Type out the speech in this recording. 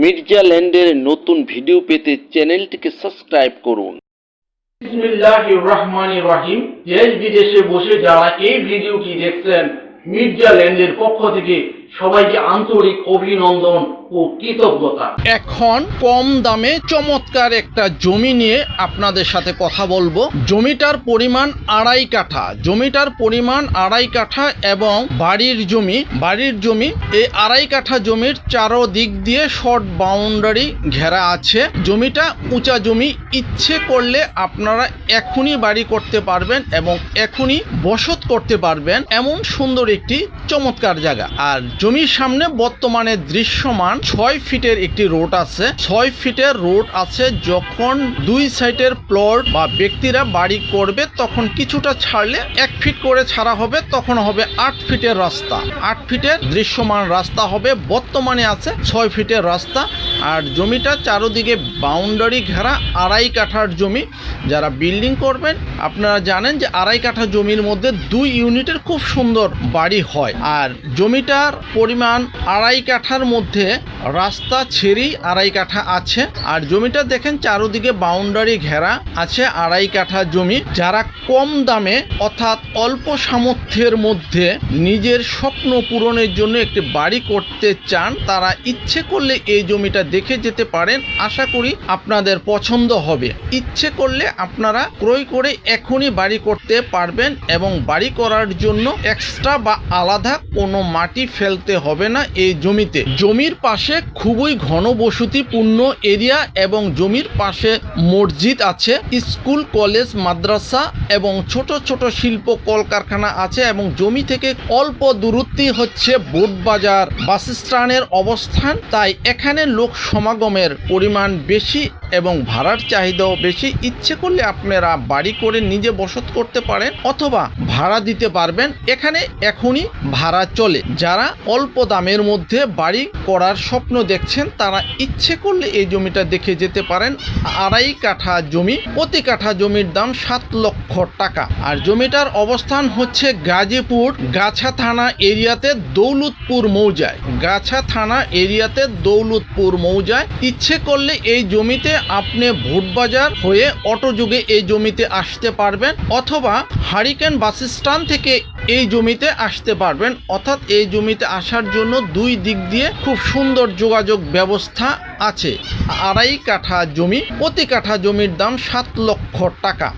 মির্জা ল্যান্ডের নতুন ভিডিও পেতে চ্যানেলটিকে সাবস্ক্রাইব করুন। বিসমিল্লাহির রহমানির রহিম। দেশ বিদেশে বসে যারা এই ভিডিওটি দেখছেন, মির্জা ল্যান্ডের পক্ষ থেকে সবাইকে আন্তরিক অভিনন্দন ও কৃতজ্ঞতা। এখন কম দামে চমৎকার একটা জমি নিয়ে আপনাদের সাথে কথা বলবো। জমিটার পরিমাণ 2.5 কাঠা। জমিটার পরিমাণ 2.5 কাঠা এবং বাড়ির জমি এই 2.5 কাঠা জমির চারদিক দিয়ে শর্ট বাউন্ডারি ঘেরা আছে। জমিটা উঁচা জমি, ইচ্ছে করলে আপনারা এখনই বাড়ি করতে পারবেন এবং এখনই বসত করতে পারবেন, এমন সুন্দর একটি চমৎকার জায়গা। আর জমির সামনে বর্তমানে দৃশ্যমান 6 ফিটের একটি রোড আছে। 6 ফিটের রোড আছে। যখন দুই সাইডের প্লট বা ব্যক্তিরা বাড়ি করবে তখন কিছুটা ছাড়লে 1 ফিট করে ছাড়া হবে, তখন হবে 8 ফিটের রাস্তা। 8 ফিটের দৃশ্যমান রাস্তা হবে। বর্তমানে আছে 6 ফিটের রাস্তা। আর জমিটা চারদিকে বাউন্ডারি ঘেরা 2.5 কাঠার জমি। যারা বিল্ডিং করবেন আপনারা জানেন যে 2.5 কাঠা জমির মধ্যে 2 ইউনিটের খুব সুন্দর বাড়ি হয়। আর জমিটার পরিমাণ 2.5 কাঠার মধ্যে রাস্তা ছেড়েই 2.5 কাঠা আছে। আর জমিটা দেখেন চারদিকে বাউন্ডারি ঘেরা আছে। 2.5 কাঠা জমি। যারা কম দামে অর্থাৎ অল্প সামর্থ্যের মধ্যে নিজের স্বপ্ন পূরণের জন্য একটি বাড়ি করতে চান, তারা ইচ্ছে করলে এই জমিটা দেখে যেতে পারেন। আশা করি আপনাদের পছন্দ হবে। ইচ্ছে করলে আপনারা ক্রয় করে এখনই বাড়ি করতে পারবেন এবং বাড়ি করার জন্য এক্সট্রা বা আলাদা কোনো মাটি ফেলতে হবে না এই জমিতে। জমির পাশে খুবই ঘনবসতিপূর্ণ এরিয়া এবং জমির পাশে মসজিদ আছে, স্কুল, কলেজ, মাদ্রাসা এবং ছোট ছোট শিল্প কলকারখানা আছে। এবং জমি থেকে অল্প দূরত্বে হচ্ছে বোটবাজার বাস স্ট্যান্ডের অবস্থান। তাই এখানে লোক সমাগমের পরিমাণ বেশি এবং ভাড়ার চাহিদাও বেশি। ইচ্ছে করলে আপনারা বাড়ি করে নিজে বসত করতে পারেন অথবা ভাড়া দিতে পারবেন। এখানে এখনই ভাড়া চলে। যারা অল্প দামের মধ্যে বাড়ি করার স্বপ্ন দেখছেন তারা ইচ্ছে করলে এই জমিটা দেখে যেতে পারেন। 2.5 কাঠা জমি, প্রতি কাঠা জমির দাম 7 লক্ষ টাকা। আর জমিটার অবস্থান হচ্ছে গাজীপুর গাছা থানা এরিয়াতে দৌলতপুর মৌজায়। গাছা থানা এরিয়াতে দৌলতপুর মৌজায়। ইচ্ছে করলে এই জমিতে আপনি ভোটবাজার হয়ে অটো যোগে এই জমিতে আসতে পারবেন অথবা হারিকেন বাস স্ট্যান্ড থেকে এই জমিতে আসতে পারবেন। অর্থাৎ এই জমিতে আসার জন্য দুই দিক দিয়ে খুব সুন্দর যোগাযোগ ব্যবস্থা আছে। 2.5 কাঠা জমি, প্রতি কাঠা জমির দাম 7 লক্ষ টাকা।